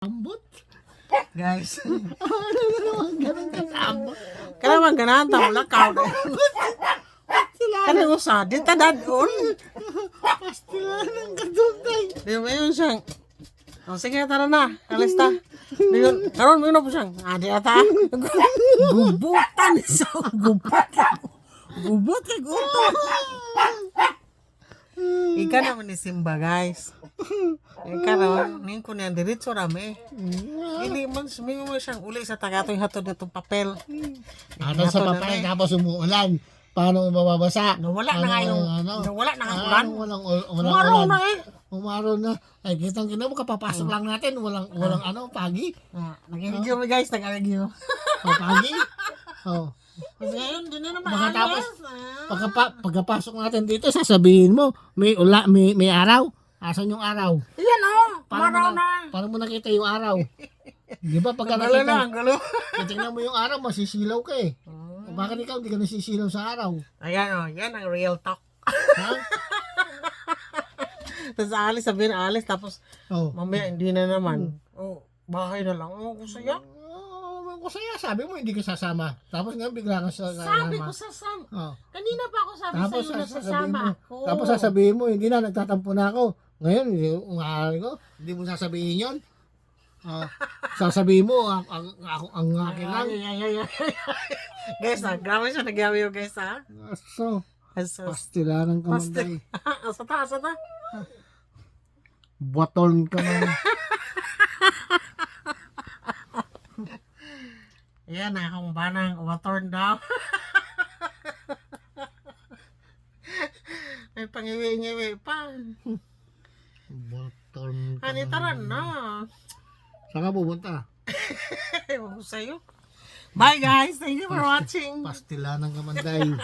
Ambot. Guys. Ganun ka sa ambot. Kailangan ganahan tao lakaw. Kaya usa, di ta dadon. Pastila ng kadutay. Di ba yun siyang, sige, tara na, alis ta. Karoon mo yun po siyang, di ata. Gubutan isa, gubot. Gubot kay guto. Ika naman ni Simba, guys. Ika naman, ngayon ko niyan, diretso rami. Hindi man, sumingo mo siyang uli sa tagatoy hatod na itong papel. Ato sa papel, tapos umuulan. Paano mababasa? Nawala na nga yung, nawala na nga ulan. Walang Umaraw ulan. na eh. Umaraw na. Ay, kitang-kita mo, kapapasok lang natin. Walang pagi. Nag-video mo guys, nag-argue. Pagi. Oh. Kasi ngayon, di na naman Pagkatapos, pagkapasok natin dito, sasabihin mo, may araw. Asan yung araw? Yan o, umaraw na. Paano mo nakita yung araw? Di ba pagka Galo na, nakita, galo. titingnan mo yung araw, masisilaw ka eh. Bakit ikaw hindi ka nasisilaw sa araw? Ayan o, yan ang real talk. Ha? Tapos alis, sabihin alis, tapos Oh. mamaya hindi na naman. Oh, bahay na lang. Oh, kusaya. Kusaya, sabi mo hindi ka sasama. Tapos nga bigla ka Sabi ko sasama. Oh. Kanina pa ako sabi Tapos sa'yo na sasabihin sasama mo, ako. tapos sasabihin mo, hindi na, nagtatampo na ako. Ngayon, umahali ko, hindi mo sasabihin yun. Sasabihin mo, ang akin lang. Ay. Guys, grabe siya nagyawi yung guys ha. So, Asos. pastila ng kamanday. Asata, asata. Baton ka man. Yan na akong banang watorn daw. May pangiwi-ngiwi pa. Baton ka Ani, tara na. Saan ka pupunta? Ewan ko sa'yo. Bye guys. Thank you for watching. Pastila ng kamanday.